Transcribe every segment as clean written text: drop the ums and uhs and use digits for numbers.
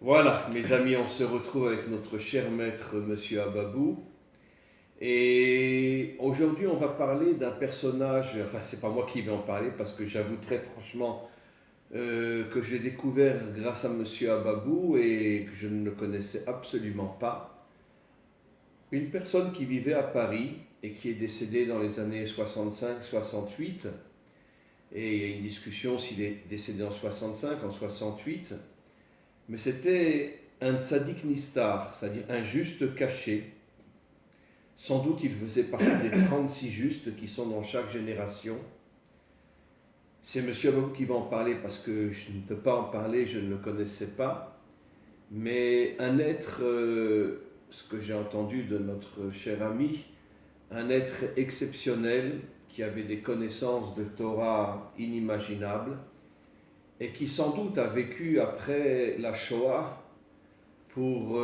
Voilà, mes amis, on se retrouve avec notre cher maître, Monsieur Ababou. Et aujourd'hui, on va parler d'un personnage, enfin, c'est pas moi qui vais en parler, parce que j'avoue très franchement que j'ai découvert grâce à Monsieur Ababou et que je ne le connaissais absolument pas. Une personne qui vivait à Paris et qui est décédée dans les années 65-68. Et il y a une discussion s'il est décédé en 65, en 68. Mais c'était un tzaddik nistar, c'est-à-dire un juste caché. Sans doute il faisait partie des 36 justes qui sont dans chaque génération. C'est M. Ababou qui va en parler parce que je ne peux pas en parler, je ne le connaissais pas. Mais un être, ce que j'ai entendu de notre cher ami, un être exceptionnel qui avait des connaissances de Torah inimaginables, et qui sans doute a vécu après la Shoah pour,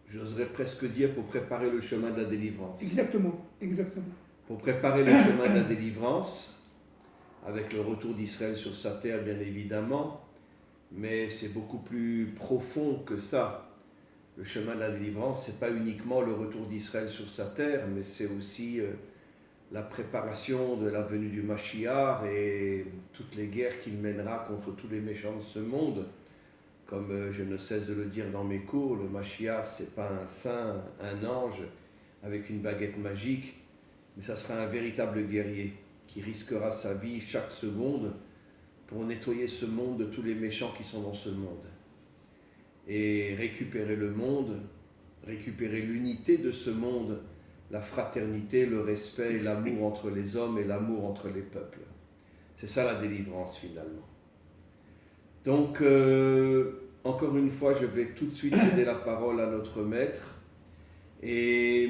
j'oserais presque dire, pour préparer le chemin de la délivrance. Exactement, exactement. Pour préparer le chemin de la délivrance, avec le retour d'Israël sur sa terre, bien évidemment, mais c'est beaucoup plus profond que ça. Le chemin de la délivrance, ce n'est pas uniquement le retour d'Israël sur sa terre, mais c'est aussi la préparation de la venue du Mashiach et toutes les guerres qu'il mènera contre tous les méchants de ce monde. Comme je ne cesse de le dire dans mes cours, le Mashiach, ce n'est pas un saint, un ange avec une baguette magique, mais ça sera un véritable guerrier qui risquera sa vie chaque seconde pour nettoyer ce monde de tous les méchants qui sont dans ce monde. Et récupérer le monde, récupérer l'unité de ce monde, la fraternité, le respect, l'amour entre les hommes et l'amour entre les peuples. C'est ça la délivrance finalement. Donc, encore une fois, je vais tout de suite céder la parole à notre maître. Et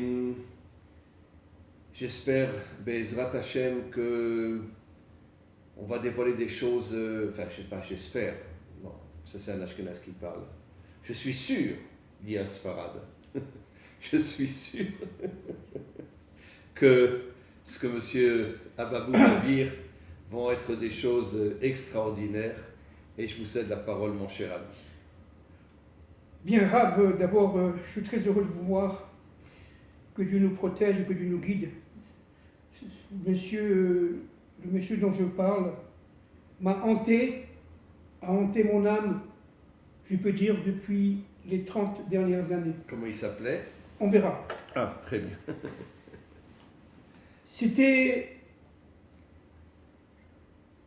j'espère, Be'ezrat Hashem, que on va dévoiler des choses, enfin, je sais pas, j'espère. Bon, ça c'est un Ashkenaz qui parle. Je suis sûr, dit un Sfarad. Je suis sûr que ce que M. Ababou va dire vont être des choses extraordinaires. Et je vous cède la parole, mon cher ami. Bien, Rav, d'abord, je suis très heureux de vous voir. Que Dieu nous protège, que Dieu nous guide. Le monsieur dont je parle m'a hanté, a hanté mon âme, je peux dire, depuis les 30 dernières années. Comment il s'appelait? On verra. Ah, très bien. C'était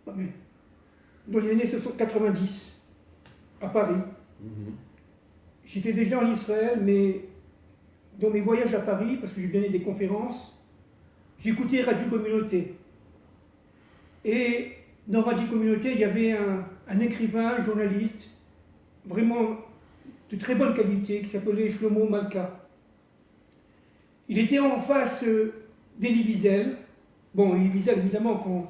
dans les années 90, à Paris. J'étais déjà en Israël, mais dans mes voyages à Paris, parce que j'ai donné des conférences, j'écoutais Radio Communauté. Et dans Radio Communauté, il y avait un écrivain, un journaliste, vraiment de très bonne qualité, qui s'appelait Shlomo Malka. Il était en face d'Elie Wiesel. Bon, Elie Wiesel, évidemment, qu'on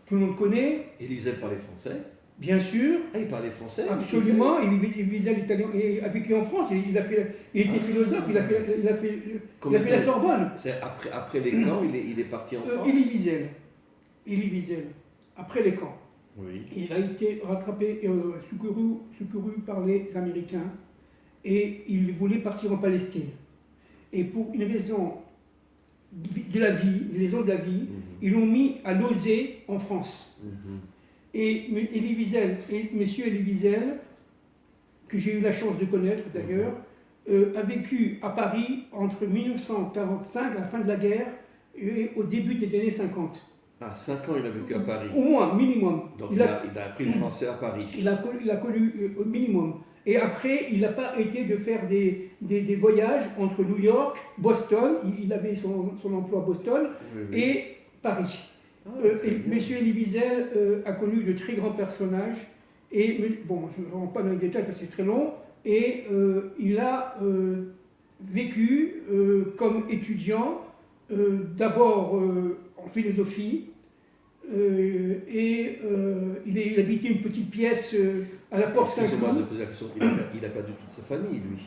tout le monde connaît. Elie Wiesel parlait français? Bien sûr. Ah, il parlait français? Absolument. Elie Wiesel a vécu en France. Il était philosophe. Il a fait la Sorbonne. Après les camps, il est parti en France? Elie Wiesel. Après les camps. Oui. Il a été rattrapé, secouru par les Américains. Et il voulait partir en Palestine. Et pour une raison de la vie, ils l'ont mis à Lozé en France. Et Elie Wiesel, monsieur Elie Wiesel, que j'ai eu la chance de connaître d'ailleurs, a vécu à Paris entre 1945, à la fin de la guerre, et au début des années 50. Ah, 5 ans il a vécu à Paris. Au moins, minimum. Donc il a appris le français à Paris. Il a connu au minimum. Et après, il n'a pas arrêté de faire des voyages entre New York, Boston, il avait son emploi à Boston, et Paris. Monsieur Elie Wiesel a connu de très grands personnages, et bon, je ne rentre pas dans les détails parce que c'est très long, et il a vécu comme étudiant, d'abord en philosophie, et il habitait une petite pièce à la porte Saint-Cloud. Excusez-moi de poser la question, il a perdu toute sa famille, lui.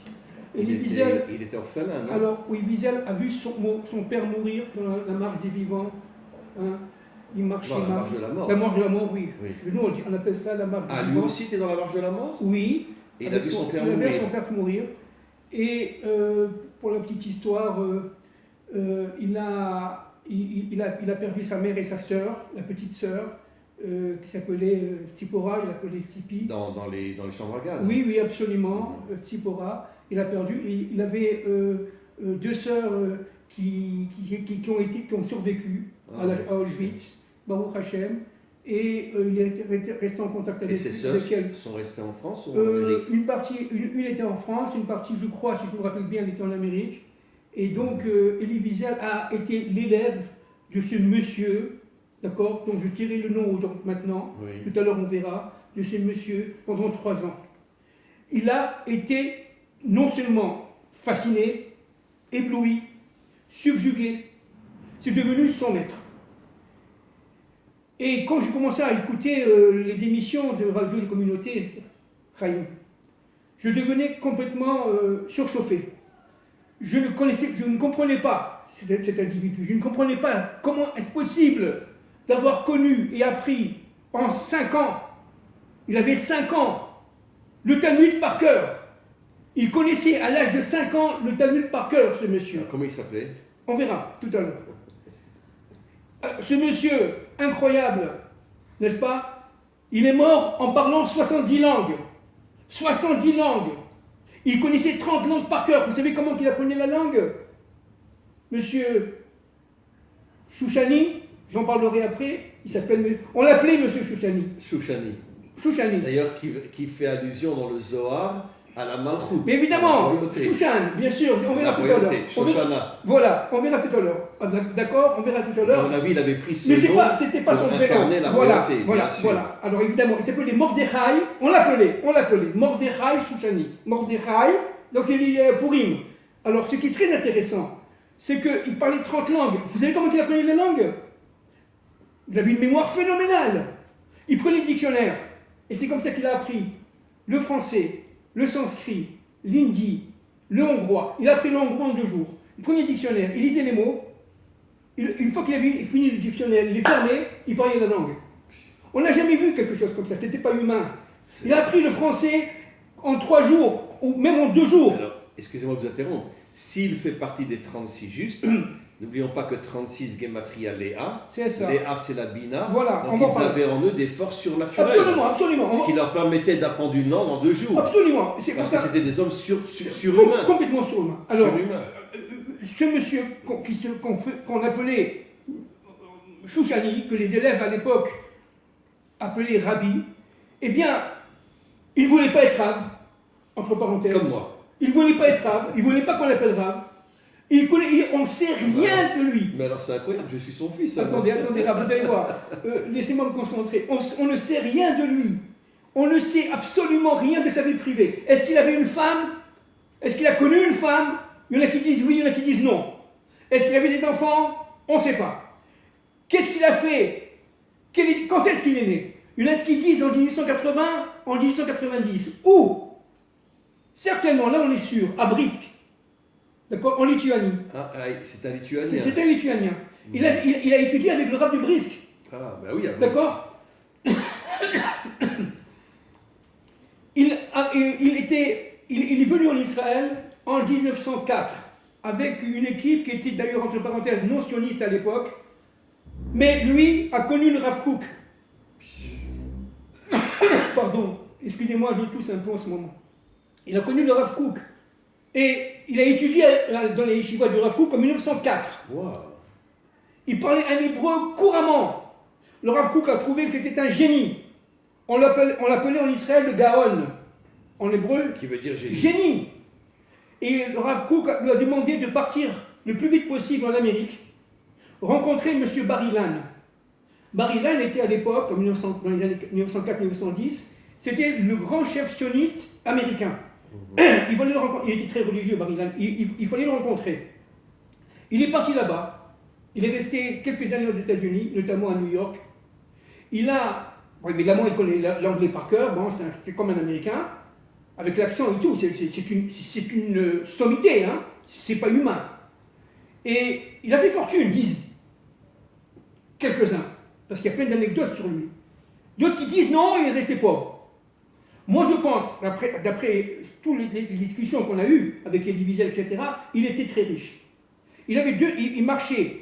Il était orphelin, non? Alors, oui, Wiesel a vu son père mourir dans la marche des vivants. Hein. il marchait Dans la mal. marche de la mort. La marche de la mort, oui. Oui. Nous, on appelle ça la marche de la Ah, mort. lui aussi était dans la marche de la mort? Oui. Et il a vu son père Il a vu mourir. son père mourir. Et pour la petite histoire, il a perdu sa mère et sa sœur, la petite sœur, qui s'appelait Tsipora, il l'appelait Tsipi. Dans les chambres à gaz. Oui, oui, absolument, Tsipora. Il a perdu. Et il avait deux sœurs qui ont survécu à Auschwitz, Baruch Hashem. Et il est resté en contact avec Et ses sœurs elles. sont restées en France ou en Amérique? Une était en France, une partie, je crois, si je me rappelle bien, elle était en Amérique. Et donc, Elie Wiesel a été l'élève de ce monsieur, d'accord, dont je tirais le nom aujourd'hui maintenant, Oui. tout à l'heure on verra, de ce monsieur pendant 3 ans. Il a été non seulement fasciné, ébloui, subjugué, c'est devenu son maître. Et quand j'ai commencé à écouter les émissions de radio des communautés, Chaim, je devenais complètement surchauffé. Je ne comprenais pas cet individu. Je ne comprenais pas comment est-ce possible d'avoir connu et appris en 5 ans, il avait 5 ans, le Talmud par cœur. Il connaissait à l'âge de 5 ans le Talmud par cœur, ce monsieur. Comment il s'appelait? On verra tout à l'heure. Ce monsieur, incroyable, n'est-ce pas? Il est mort en parlant 70 langues. 70 langues. Il connaissait 30 langues par cœur. Vous savez comment il apprenait la langue? Monsieur Chouchani, j'en parlerai après. On l'appelait Monsieur Chouchani. Chouchani. D'ailleurs, qui fait allusion dans le Zohar à la Malchout. Mais évidemment, Chouchan, bien sûr, on verra tout à l'heure. Voilà, on verra tout à l'heure. D'accord, on verra tout à l'heure. À mon avis, il avait pris ce Mais nom c'était pas son pour vrai nom. incarner la Voilà, royauté, voilà, bien sûr. voilà. Alors évidemment, il s'appelait Mordechai, on l'appelait Mordechai Chouchani. Mordechai, donc c'est Purim. Alors ce qui est très intéressant, c'est qu'il parlait 30 langues. Vous savez comment il apprenait les langues? Il avait une mémoire phénoménale. Il prenait le dictionnaire. Et c'est comme ça qu'il a appris le français, le sanskrit, l'hindi, le hongrois. Il a appris le hongrois en 2 jours. Il prenait le dictionnaire, il lisait les mots. Une fois qu'il avait fini le dictionnaire, il les fermait, il parlait la langue. On n'a jamais vu quelque chose comme ça, c'était pas humain. Il a appris le français en 3 jours, ou même en 2 jours. Alors, excusez-moi de vous interrompre. S'il fait partie des 36 justes, n'oublions pas que 36 Gematria Léa. C'est ça. Léa, c'est la Bina. Voilà, donc ils avaient en eux des forces surnaturelles. Absolument, absolument. Ce qui leur permettait d'apprendre une langue en 2 jours. Absolument. Parce que c'était des hommes surhumains. Complètement surhumains. Alors, surhumains. Ce monsieur qu'on appelait Chouchani, que les élèves à l'époque appelaient Rabbi, eh bien, il ne voulait pas être Rav, entre parenthèses. Comme moi. Il ne voulait pas être Rav, il ne voulait pas qu'on l'appelle Rav. On ne sait rien de lui. Mais alors c'est incroyable, je suis son fils. Attendez, Rav, vous allez voir. Laissez-moi me concentrer. On ne sait rien de lui. On ne sait absolument rien de sa vie privée. Est-ce qu'il avait une femme? Est-ce qu'il a connu une femme? Il y en a qui disent oui, il y en a qui disent non. Est-ce qu'il avait des enfants? On ne sait pas. Qu'est-ce qu'il a fait? Quand est-ce qu'il est né? Il y en a qui disent en 1880, en 1890. Où? Certainement, là on est sûr, à Brisk. D'accord? En Lituanie. Ah, c'est un Lituanien. C'est un Lituanien. Il a étudié avec le Rav du Brisk. Ah, ben oui, à Brisk. D'accord? Il est venu en Israël en 1904 avec une équipe qui était d'ailleurs entre parenthèses non sioniste à l'époque, mais lui a connu le Rav Kook. Pardon, excusez-moi, je tousse un peu en ce moment. Il a connu le Rav Kook et il a étudié dans les yeshivas du Rav Kook en 1904. Wow. Il parlait un hébreu couramment. Le Rav Kook a trouvé que c'était un génie. On l'appelait en Israël le Gaon, en hébreu. Qui veut dire génie. Génie. Et le Rav Kook lui a demandé de partir le plus vite possible en Amérique, rencontrer M. Bar-Ilan. Bar-Ilan était à l'époque, dans les années 1904-1910, c'était le grand chef sioniste américain. Il fallait le rencontrer. Il était très religieux, Bar-Ilan. Il fallait le rencontrer. Il est parti là-bas. Il est resté quelques années aux États-Unis, notamment à New York. Évidemment, il connaît l'anglais par cœur. Bon, c'est comme un Américain, avec l'accent et tout. C'est une sommité, hein. C'est pas humain. Et il a fait fortune, disent quelques-uns. parce qu'il y a plein d'anecdotes sur lui. D'autres qui disent non, il est resté pauvre. Moi, je pense, d'après toutes les discussions qu'on a eues avec Elie Wiesel, etc., il était très riche. Il marchait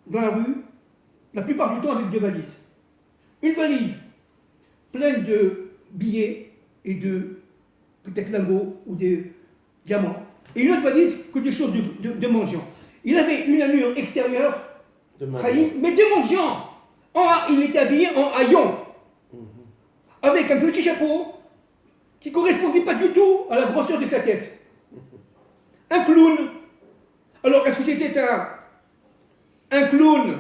dans la rue, la plupart du temps avec 2 valises. Une valise pleine de billets et de peut-être lingots ou des diamants. Et une autre valise que des choses de mendiant. Il avait une allure extérieure, mais de mendiant. Il était habillé en haillon, avec un petit chapeau qui ne correspondait pas du tout à la grosseur de sa tête. Un clown. Alors, est-ce que c'était un clown?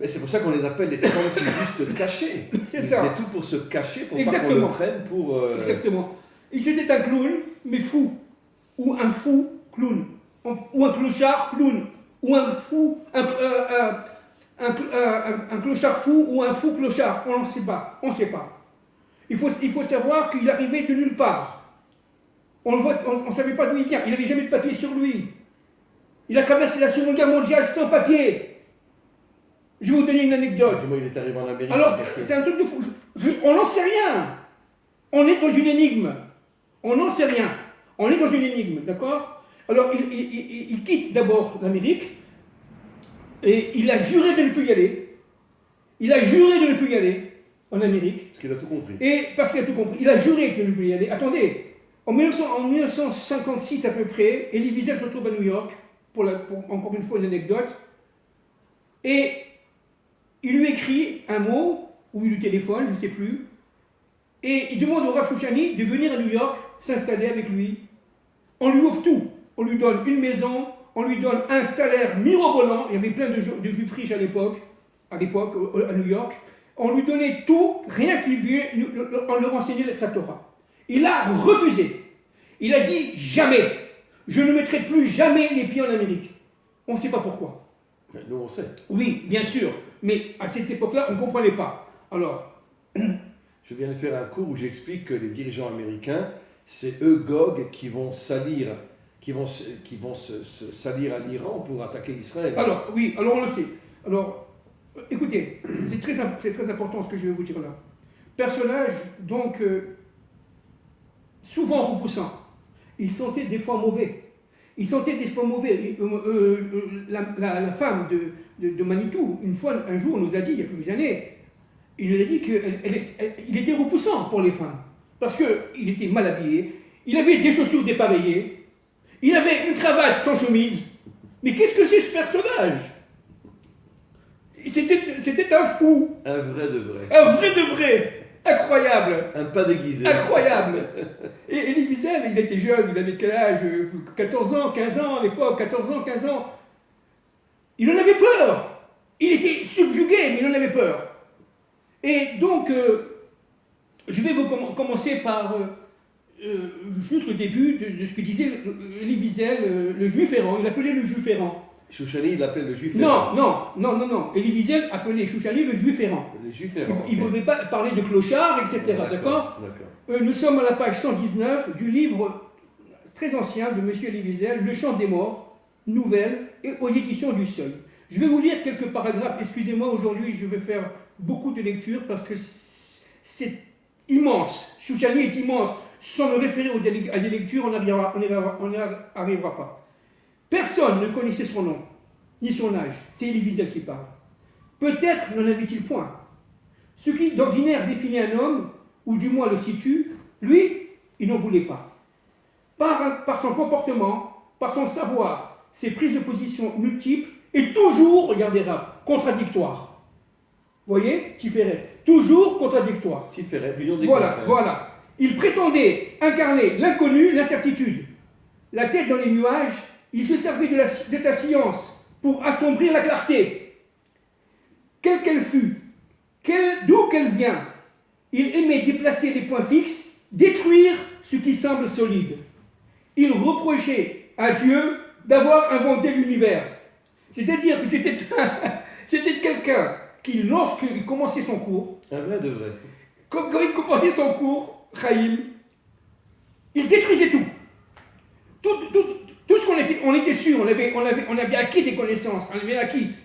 Mais c'est pour ça qu'on les appelle les transfugistes cachés. C'est ça. C'est tout pour se cacher, pour Exactement. pas qu'on le prenne pour... Exactement. Et c'était un clown, mais fou. Ou un fou clown. Ou un clochard clown. Ou un fou... Un clochard fou ou un fou clochard. On ne sait pas. On ne sait pas. Il faut savoir qu'il arrivait de nulle part. On ne savait pas d'où il vient. Il n'avait jamais de papier sur lui. Il a traversé la Seconde Guerre mondiale sans papier. Je vais vous donner une anecdote. Du moins, il est arrivé en Amérique. Alors, c'est un truc de fou. On n'en sait rien. On est dans une énigme. On n'en sait rien. On est dans une énigme, d'accord? Alors, il quitte d'abord l'Amérique et il a juré de ne plus y aller. Il a juré de ne plus y aller en Amérique. Parce qu'il a tout compris. Et parce qu'il a tout compris. Il a juré de ne plus y aller. Attendez, en 1956 à peu près, Elie Wiesel se retrouve à New York, pour encore une fois une anecdote, et il lui écrit un mot, ou il lui téléphone, je ne sais plus, et il demande au Rav Shouchani de venir à New York, s'installer avec lui. On lui offre tout. On lui donne une maison, on lui donne un salaire mirobolant. Il y avait plein de juifs riches à l'époque, à New York. On lui donnait tout, rien qu'il vienne, on leur enseignait sa Torah. Il a refusé. Il a dit jamais. Je ne mettrai plus jamais les pieds en Amérique. On ne sait pas pourquoi. Nous, on sait. Oui, bien sûr. Mais à cette époque-là, on ne comprenait pas. Alors... Je viens de faire un cours où j'explique que les dirigeants américains, c'est eux, Gog, qui vont salir à l'Iran pour attaquer Israël. Alors, oui, alors on le sait. Alors, écoutez, c'est très important ce que je vais vous dire là. Personnage, donc, souvent repoussant. Il sentait des fois mauvais. Il sentait des fois mauvais. La femme de Manitou, un jour, nous a dit, il y a quelques années, il nous a dit qu'il était repoussant pour les femmes. Parce qu'il était mal habillé, il avait des chaussures dépareillées, il avait une cravate sans chemise. Mais qu'est-ce que c'est ce personnage? C'était un fou. Un vrai de vrai. Un vrai de vrai. Incroyable. Un pas déguisé. Incroyable. Et Elie Wiesel, il était jeune, il avait quel âge? 14 ans, 15 ans à l'époque, 14 ans, 15 ans. Il en avait peur. Il était subjugué, mais il en avait peur. Et donc, je vais commencer par juste le début de ce que disait Elie Wiesel, le juif errant. Il appelait le juif errant. Shouchani, il l'appelle le juif errant. Non. Elie Wiesel appelait Shouchani le juif errant. Le juif errant. Il ne voulait pas parler de clochard, etc. D'accord. Nous sommes à la page 119 du livre très ancien de M. Elie Wiesel, Le Chant des Morts, nouvelle, et aux éditions du Seuil. Je vais vous lire quelques paragraphes. Excusez-moi, aujourd'hui, je vais faire beaucoup de lectures parce que c'est immense. Shouchani est immense. Sans me référer à des lectures, on n'y arrivera pas. Personne ne connaissait son nom, ni son âge. C'est Elie Wiesel qui parle. Peut-être n'en avait-il point. Ce qui d'ordinaire définit un homme, ou du moins le situe, lui, il n'en voulait pas. Par son comportement, par son savoir, ses prises de position multiples, et toujours, regardez Rav, contradictoires. Vous voyez, Tiferet, toujours contradictoire. Tiferet, l'union des Voilà. Il prétendait incarner l'inconnu, l'incertitude. La tête dans les nuages, il se servait de sa science pour assombrir la clarté. Quelle qu'elle fût, d'où qu'elle vient, il aimait déplacer les points fixes, détruire ce qui semble solide. Il reprochait à Dieu d'avoir inventé l'univers. C'est-à-dire que c'était quelqu'un qui, lorsqu'il commençait son cours, un vrai de vrai, quand il commençait son cours, Chaim, il détruisait tout. Tout ce on était sûr, on avait acquis des connaissances,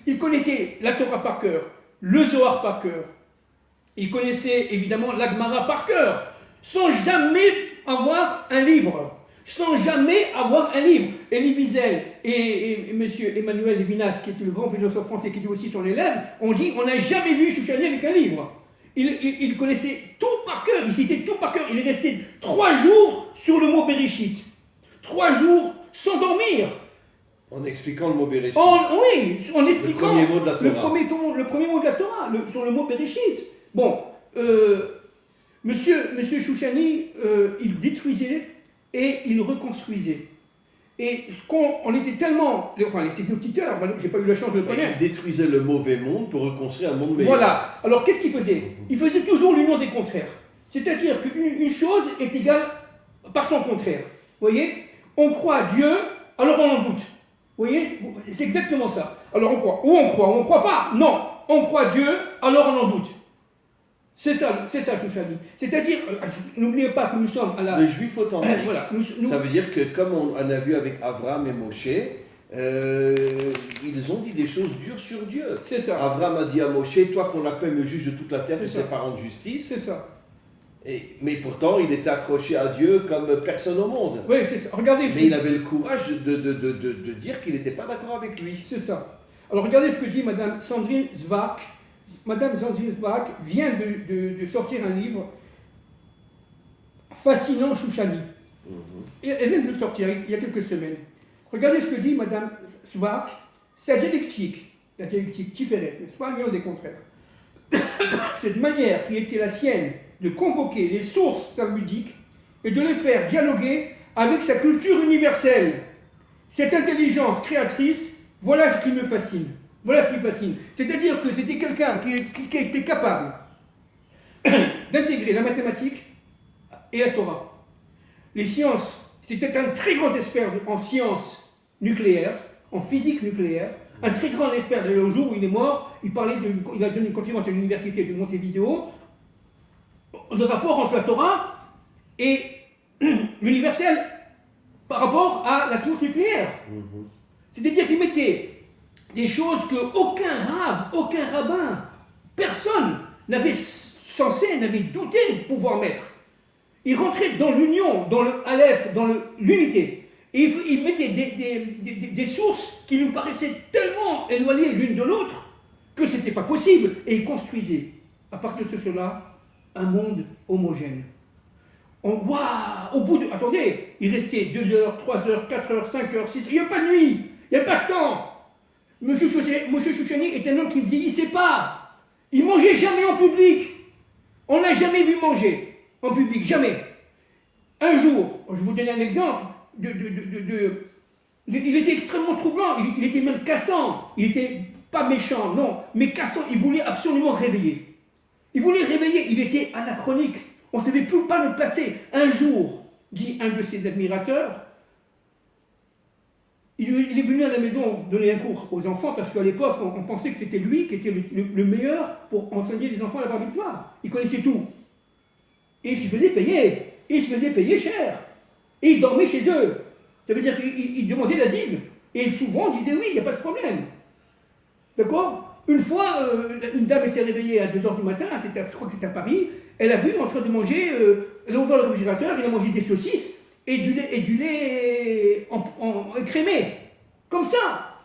il connaissait la Torah par cœur, le Zohar par cœur. Il connaissait évidemment l'Agmara par cœur, sans jamais avoir un livre. Sans jamais avoir un livre. Elie Wiesel et M. Emmanuel Levinas, qui était le grand philosophe français, qui était aussi son élève, ont dit on n'a jamais vu Chouchani avec un livre. Il connaissait tout par cœur, il citait tout par cœur. Il est resté 3 jours sur le mot Bereshit. 3 jours sans dormir. En expliquant le mot Bereshit. Oui, en expliquant le premier mot de la Torah. Le premier mot de la Torah, sur le mot Bereshit. Bon, Monsieur Chouchani, il détruisait et il reconstruisait. Et on était tellement... Enfin, ses auditeurs, j'ai pas eu la chance de le connaître. Il détruisait le mauvais monde pour reconstruire un monde meilleur. Voilà. Alors, qu'est-ce qu'il faisait? Il faisait toujours l'union des contraires. C'est-à-dire qu'une chose est égale par son contraire. Vous voyez? On croit à Dieu, alors on en doute. Vous voyez? C'est exactement ça. Alors on croit. Ou on croit, ou on ne croit pas. Non. On croit à Dieu, alors on en doute. C'est ça, Chouchani. C'est-à-dire, n'oubliez pas que nous sommes à la... Le juif authentique. Voilà, Ça veut dire que, comme on a vu avec Avram et Moshe, ils ont dit des choses dures sur Dieu. C'est ça. Avram a dit à Moshe, toi qu'on appelle le juge de toute la terre, tu ne sais pas rendre justice. C'est ça. Mais pourtant, il était accroché à Dieu comme personne au monde. Oui, c'est ça. Regardez. Mais il avait le courage de dire qu'il n'était pas d'accord avec lui. C'est ça. Alors regardez ce que dit Madame Sandrine Zvak. Madame Sandrine Zvak vient de sortir un livre fascinant Chouchani. Elle vient de le sortir il y a quelques semaines. Regardez ce que dit Madame Zvak. C'est la dialectique Tiferet, n'est-ce pas, l'union des contraires. Cette manière qui était la sienne de convoquer les sources talmudiques et de les faire dialoguer avec sa culture universelle. Cette intelligence créatrice, voilà ce qui me fascine. Voilà ce qui fascine. C'est-à-dire que c'était quelqu'un qui était capable d'intégrer la mathématique et la Torah. Les sciences, c'était un très grand expert en sciences nucléaires, en physique nucléaire, un très grand expert. D'ailleurs, au jour où il est mort, il a donné une conférence à l'université de Montevideo. Le rapport entre la Torah et l'universel par rapport à la science nucléaire. C'est-à-dire qu'il mettait des choses qu'aucun rave, aucun rabbin, personne n'avait douté de pouvoir mettre. Il rentrait dans l'union, dans le Aleph, dans l'unité. Et il mettait des sources qui nous paraissaient tellement éloignées l'une de l'autre que ce n'était pas possible. Et il construisait, à partir de cela, un monde homogène. Au bout de... Attendez, il restait 2 heures, 3 heures, 4 heures, 5 heures, 6 heures. Il n'y a pas de nuit, il n'y a pas de temps. Monsieur Chouchani est un homme qui ne vieillissait pas. Il mangeait jamais en public. On ne l'a jamais vu manger en public, jamais. Un jour, je vais vous donner un exemple, il était extrêmement troublant, il était même cassant. Il n'était pas méchant, non, mais cassant. Il voulait absolument réveiller. Il était anachronique. On ne savait plus pas le placer. Un jour, dit un de ses admirateurs, il est venu à la maison donner un cours aux enfants parce qu'à l'époque, on pensait que c'était lui qui était le meilleur pour enseigner les enfants à la bar mitzvah. Il connaissait tout. Et il se faisait payer. Cher. Et il dormait chez eux. Ça veut dire qu'il demandait l'asile. Et souvent, on disait oui, il n'y a pas de problème. D'accord? Une fois, une dame s'est réveillée à 2 h du matin, je crois que c'était à Paris, elle a vu en train de manger, elle a ouvert le réfrigérateur, elle a mangé des saucisses et du lait écrémé. Comme ça.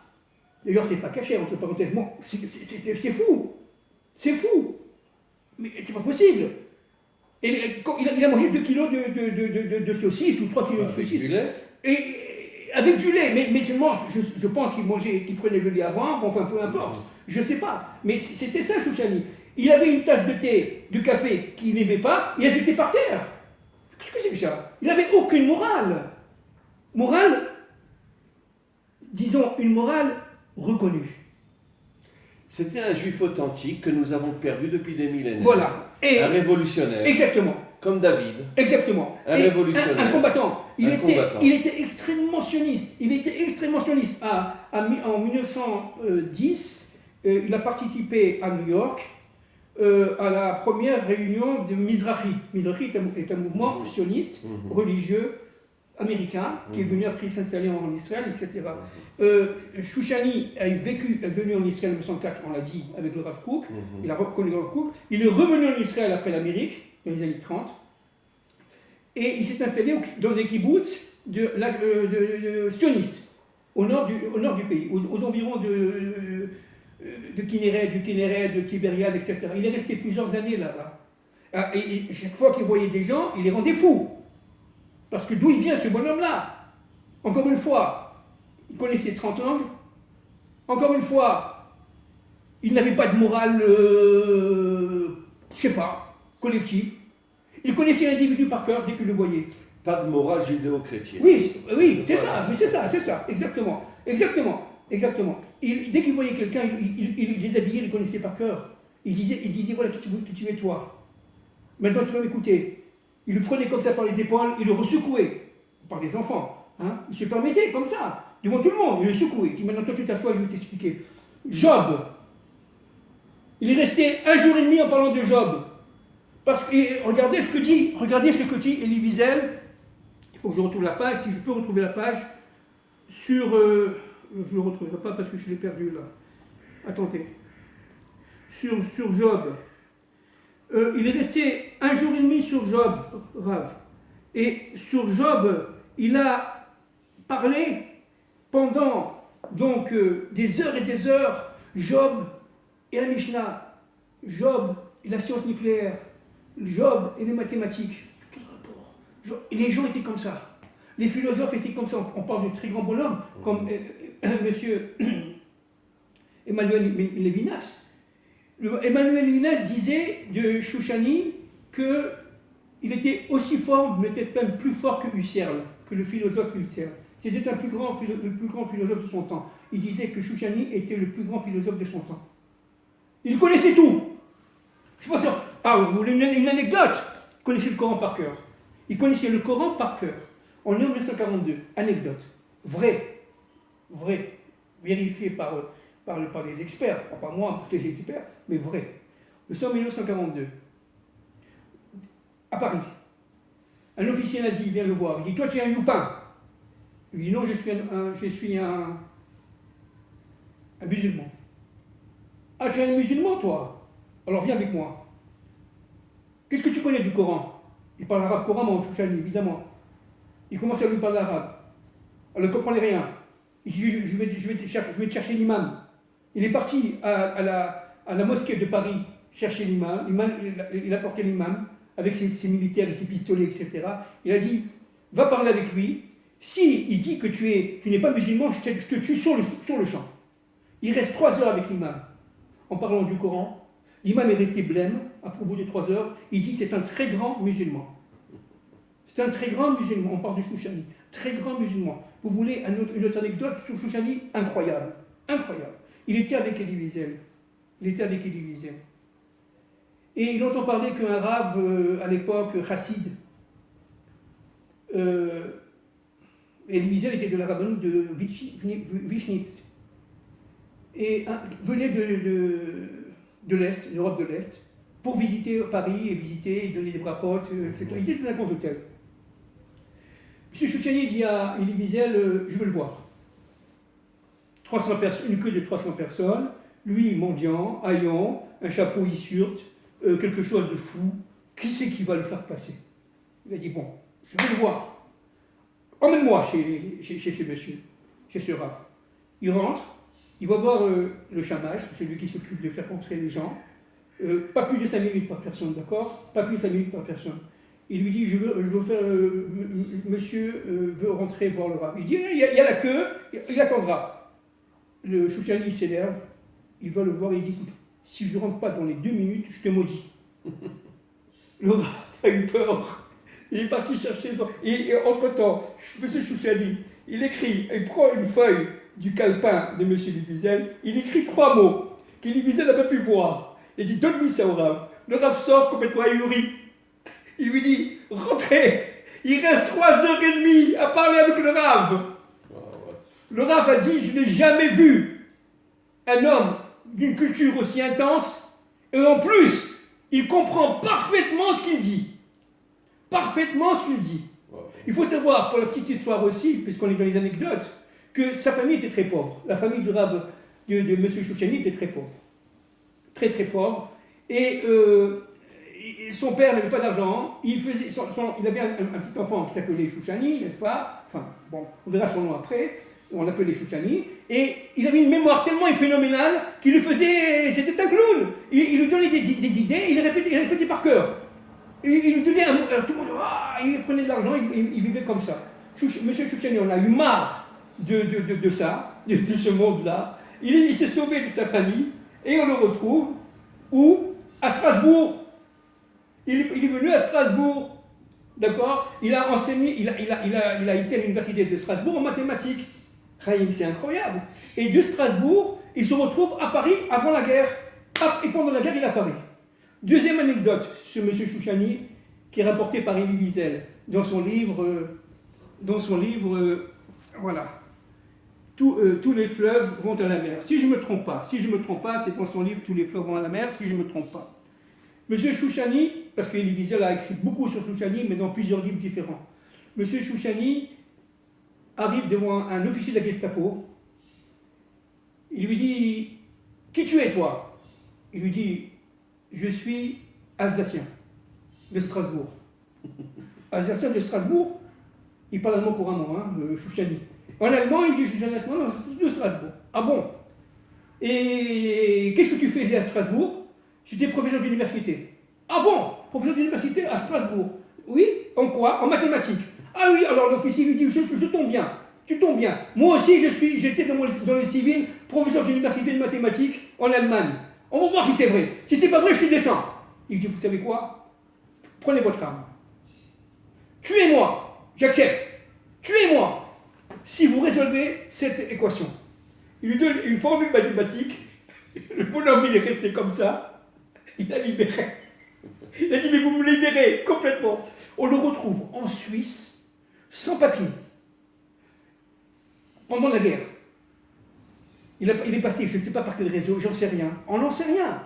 D'ailleurs, c'est pas caché, entre parenthèses. Bon, c'est fou. C'est fou. Mais c'est pas possible. Et il a mangé 2 kilos de saucisses ou 3 kilos de saucisses. Du lait. Et avec du lait, mais seulement, je pense qu'il prenait le lait avant, bon, enfin peu importe, je sais pas. Mais c'était ça, Chouchani. Il avait une tasse de thé, de café qu'il n'aimait pas, il a jeté par terre. Qu'est-ce que c'est que ça? Il n'avait aucune morale. Morale, disons, une morale reconnue. C'était un juif authentique que nous avons perdu depuis des millénaires. Voilà. Un révolutionnaire. Exactement. Comme David. Exactement. Un révolutionnaire. Un combattant. Il était extrêmement sioniste. En 1910, il a participé à New York à la première réunion de Mizrahi. Mizrahi est un mouvement sioniste, religieux, américain qui est venu après s'installer en Israël, etc. Chouchani est venu en Israël en 1904, on l'a dit, avec le Rav Kook. Il a reconnu le Rav Kook. Il est revenu en Israël après l'Amérique, dans les années 30. Et il s'est installé dans des kibbutz de sionistes, au nord du pays, aux environs du Kinneret, de Tibériade, etc. Il est resté plusieurs années là-bas. Et chaque fois qu'il voyait des gens, il les rendait fous. Parce que d'où il vient ce bonhomme-là? Encore une fois, il connaissait 30 langues. Encore une fois, il n'avait pas de morale, collective. Il connaissait l'individu par cœur dès qu'il le voyait. Pas de morale judéo-chrétienne. Oui, c'est ça, exactement. Dès qu'il voyait quelqu'un, il les habillait, il le connaissait par cœur. Il disait voilà qui tu es toi. Maintenant tu vas m'écouter. Il le prenait comme ça par les épaules, il le ressecouait, par des enfants. Hein. Il se permettait comme ça, devant tout le monde, il le secouait. Il dit maintenant toi tu t'assois, je vais t'expliquer. Job, il est resté 1 jour et demi en parlant de Job. Parce que, regardez ce que dit Elie Wiesel. Il faut que je retrouve la page, si je peux retrouver la page, sur... je ne le retrouverai pas parce que je l'ai perdu là. Attendez. Sur Job. Il est resté 1 jour et demi sur Job, Rav. Et sur Job, il a parlé pendant donc des heures et des heures. Job et la Mishnah. Job et la science nucléaire. Job et les mathématiques. Quel rapport? Et les gens étaient comme ça. Les philosophes étaient comme ça. On parle de très grands bonhommes, comme monsieur Emmanuel Lévinas. Emmanuel Lévinas disait de Chouchani qu'il était aussi fort, mais peut-être même plus fort que Husserl, que le philosophe Husserl. C'était le plus grand philosophe de son temps. Il disait que Chouchani était le plus grand philosophe de son temps. Il connaissait tout. Je suis pas sûr. Ah, vous voulez une anecdote? Il connaissait le Coran par cœur. Il connaissait le Coran par cœur. On est en 1942. Anecdote. Vrai. Vérifié par des experts. Pas moi, des experts, mais vrai. Nous sommes en 1942. À Paris. Un officier nazi vient le voir. Il dit, toi tu es un youpin. Il dit, non, je suis un musulman. Ah, tu es un musulman, toi? Alors viens avec moi. Qu'est-ce que tu connais du Coran? Il parle arabe couramment, Chouchani, évidemment. Il commence à lui parler arabe. Elle ne comprenait rien. Il dit, je vais te chercher l'imam. Il est parti à la mosquée de Paris chercher l'imam. Il a porté l'imam avec ses militaires et ses pistolets, etc. Il a dit, va parler avec lui. Si il dit que tu n'es pas musulman, je te tue sur le champ. Il reste 3 heures avec l'imam en parlant du Coran. L'imam est resté blême, au bout de 3 heures, il dit c'est un très grand musulman. C'est un très grand musulman, on parle de Chouchani, très grand musulman. Vous voulez une autre anecdote sur Chouchani? Incroyable. Il était avec Elie Wiesel. Et il entend parler qu'un rave, à l'époque, chassid, Elie Wiesel était de la rabbanout de Vichnitz, et venait de l'Est, l'Europe de l'Est, pour visiter Paris et donner des brachot, etc. Il était dans un grand hôtel. M. Chouchani dit à Elie Wiesel, je veux le voir. 300 personnes, une queue de 300 personnes, lui mendiant, haillant, un chapeau issurte, quelque chose de fou. Qui c'est qui va le faire passer? Il a dit, bon, je veux le voir. Emmène-moi chez ce monsieur, chez ce rave. Il rentre, il va voir le chamage, celui qui s'occupe de faire rentrer les gens. Pas plus de 5 minutes par personne, d'accord? Pas plus de 5 minutes par personne. Il lui dit, je veux faire, monsieur veut rentrer voir le rave. Il dit, il y a la queue, il attendra. Le Chouchani s'énerve, il va le voir et il dit, écoute, si je ne rentre pas dans les 2 minutes, je te maudis. Le rave a eu peur. Il est parti chercher son... Et entre-temps, monsieur Chouchani, il prend une feuille du calepin de monsieur Elie Wiesel, il écrit 3 mots qu'Elie Wiesel n'a pas pu voir. Il dit, donne-lui ça au rave. Le rave sort complètement ahuri. Il lui dit, rentrez. Il reste 3h30 à parler avec le rave. Le rave a dit, je n'ai jamais vu un homme d'une culture aussi intense, et en plus, il comprend parfaitement ce qu'il dit. Il faut savoir, pour la petite histoire aussi, puisqu'on est dans les anecdotes, que sa famille était très pauvre. La famille du Rav de M. Chouchani était très pauvre. Très très pauvre. Et son père n'avait pas d'argent. Il avait un petit enfant qui s'appelait Chouchani, n'est-ce pas? Enfin, bon, on verra son nom après. On l'appelait Chouchani. Et il avait une mémoire tellement phénoménale qu'il lui faisait... C'était un clown. Il lui donnait des idées, il répétait par cœur. Il lui donnait tout le monde, il prenait de l'argent, il vivait comme ça. Monsieur Chouchani, on a eu marre de ça, de ce monde-là. Il s'est sauvé de sa famille et on le retrouve où? À Strasbourg. Il est venu à Strasbourg, d'accord? Il a enseigné, il a été à l'université de Strasbourg en mathématiques. Chaim, c'est incroyable. Et de Strasbourg, il se retrouve à Paris avant la guerre. Et pendant la guerre, il est à Paris. Deuxième anecdote sur M. Chouchani, qui est rapporté par Elie Wiesel dans son livre, voilà. Tous les fleuves vont à la mer. Si je ne me trompe pas, c'est dans son livre Tous les fleuves vont à la mer, si je ne me trompe pas. Monsieur Chouchani, parce qu'Elie Wiesel a écrit beaucoup sur Chouchani, mais dans plusieurs livres différents. Monsieur Chouchani arrive devant un officier de la Gestapo. Il lui dit « Qui tu es, toi ?» Il lui dit « Je suis Alsacien, de Strasbourg. » Alsacien de Strasbourg, il parle allemand couramment, Chouchani. En allemand, il dit « Je suis un Allemand de Strasbourg. » Ah bon? Et qu'est-ce que tu faisais à Strasbourg? J'étais professeur d'université. Ah bon? Professeur d'université à Strasbourg? Oui? En quoi? En mathématiques. Ah oui, alors l'officier lui dit, je tombe bien, tu tombes bien. Moi aussi, j'étais dans le civil, professeur d'université de mathématiques en Allemagne. On va voir si c'est vrai. Si c'est pas vrai, je te descends. Il dit, vous savez quoi? Prenez votre arme. Tuez-moi. J'accepte. Tuez-moi. Si vous résolvez cette équation. Il lui donne une formule mathématique. Le bonhomme, il est resté comme ça. Il a libéré. Il a dit, mais vous me libérez complètement. On le retrouve en Suisse, sans papier, pendant la guerre. Il est passé, je ne sais pas par quel réseau, j'en sais rien. On n'en sait rien.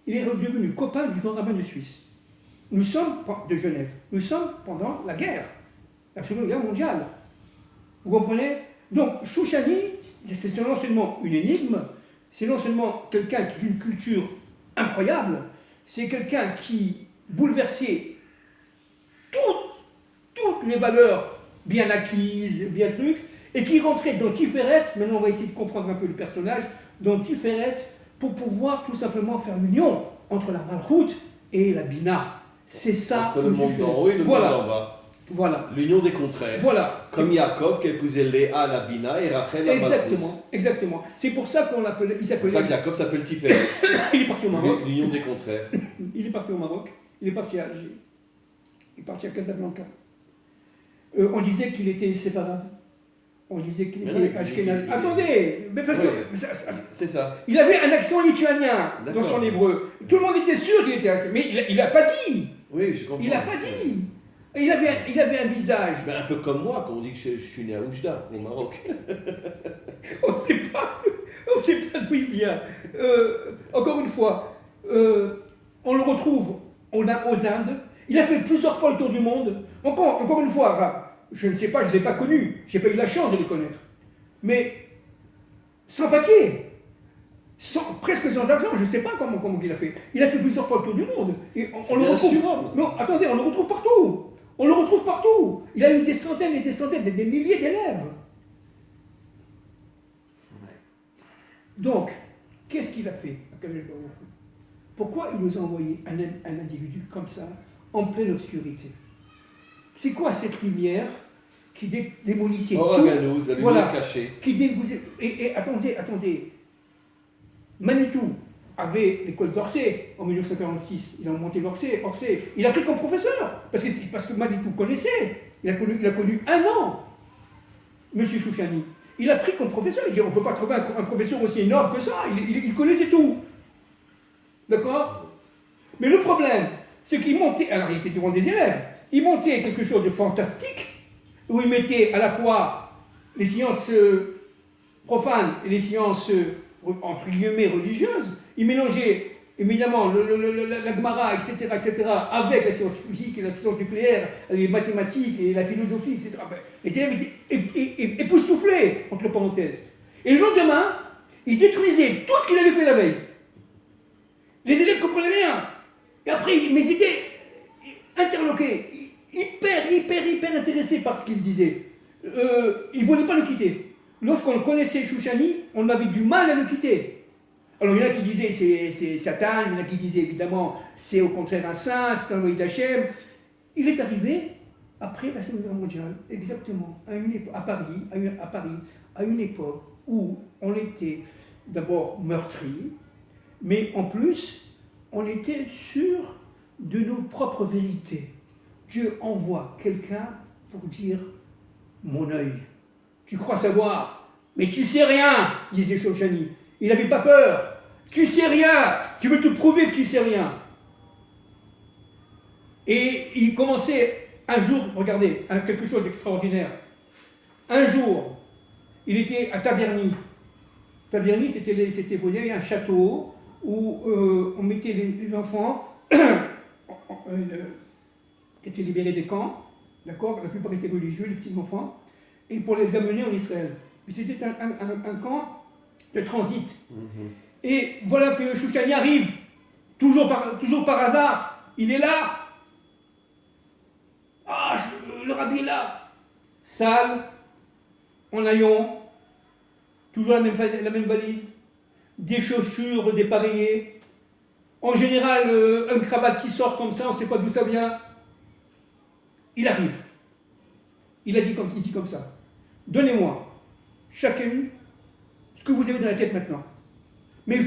Il est devenu copain du grand rabbin de Suisse. Nous sommes, de Genève, nous sommes pendant la guerre, la Seconde Guerre mondiale. Vous comprenez? Donc, Chouchani, c'est non seulement une énigme, c'est non seulement quelqu'un d'une culture incroyable, c'est quelqu'un qui bouleversait toutes les valeurs bien acquises, bien trucs, et qui rentrait dans Tiferet. Maintenant on va essayer de comprendre un peu le personnage, dans Tiferet, pour pouvoir tout simplement faire l'union entre la Malchut et la Bina. C'est ça. Entre le monde d'en haut et le monde d'en bas. Voilà. L'union des contraires. Voilà. Comme Yaakov qui a épousé Léa la Bina et Rachel la Malchut. Exactement. C'est pour ça qu'on l'appelait. C'est pour ça que Yaakov s'appelle Tiferet. Il est parti au Maroc. L'union des contraires. Il est parti au Maroc. Il est parti à Alger. Il est parti à Casablanca. On disait qu'il était séfarade. On disait qu'il était ashkénaze. Attendez, mais parce que c'est ça. Il avait un accent lituanien dans son hébreu. Tout le monde était sûr qu'il était, mais il n'a pas dit. Oui, je comprends. Il n'a pas dit. Il avait un visage. Mais un peu comme moi, quand on dit que je suis né à Oujda, au Maroc. On ne sait pas d'où il vient. Encore une fois, on le retrouve aux Indes. Il a fait plusieurs fois le tour du monde. Encore une fois, je ne sais pas, je ne l'ai pas connu. Je n'ai pas eu la chance de le connaître. Mais sans papier. Presque sans argent, je ne sais pas comment il a fait. Il a fait plusieurs fois le tour du monde. Et on le retrouve. Non, attendez, on le retrouve partout. On le retrouve partout. Il a eu des centaines et des centaines, des milliers d'élèves. Donc, qu'est-ce qu'il a fait? Pourquoi il nous a envoyé un individu comme ça, en pleine obscurité? C'est quoi cette lumière qui démolissait tout? Ganouz, la lumière cachée. Qui et attendez. Manitou avait l'école d'Orsay en 1946. Il a monté Orsay. Il a pris comme professeur. Parce que Manitou connaissait. Il a connu un an, M. Chouchani. Il a pris comme professeur. Il dit, on ne peut pas trouver un professeur aussi énorme que ça. Il connaissait tout. D'accord? Mais le problème, c'est qu'il montait... Alors, il était devant des élèves. Il montait quelque chose de fantastique, où il mettait à la fois les sciences profanes et les sciences, entre guillemets, religieuses. Il mélangeait évidemment, la Gemara, etc., avec la science physique et la science nucléaire, les mathématiques et la philosophie, etc., les élèves étaient époustouflés, entre parenthèses. Et le lendemain, ils détruisaient tout ce qu'il avait fait la veille. Les élèves ne comprenaient rien. Et après, mais ils étaient interloqués, hyper intéressés par ce qu'il disait. Ils ne voulaient pas le quitter. Lorsqu'on connaissait Chouchani, on avait du mal à le quitter. Alors il y en a qui disaient c'est Satan, il y en a qui disaient évidemment c'est au contraire un saint, c'est un envoyé d'Hachem. Il est arrivé après la Seconde Guerre mondiale, exactement, à Paris, à une époque où on était d'abord meurtri, mais en plus, on était sûr de nos propres vérités. Dieu envoie quelqu'un pour dire « mon œil ». Tu crois savoir, mais tu sais rien, disait Chouchani. Il n'avait pas peur. Tu sais rien, je veux te prouver que tu sais rien. Et il commençait un jour, regardez, quelque chose d'extraordinaire. Un jour, il était à Taverny. Taverny, c'était vous voyez, un château où on mettait les enfants qui étaient libérés des camps, d'accord, la plupart étaient religieux, les petits enfants, et pour les amener en Israël. Mais c'était un camp de transit. Et voilà que Chouchani arrive, toujours par hasard, il est là. Ah, le rabbi est là. Sale, en haillons, toujours la même valise, des chaussures dépareillées, en général un cravate qui sort comme ça, on ne sait pas d'où ça vient. Il arrive. Il dit comme ça. Donnez-moi, chacun, ce que vous avez dans la tête maintenant. Mais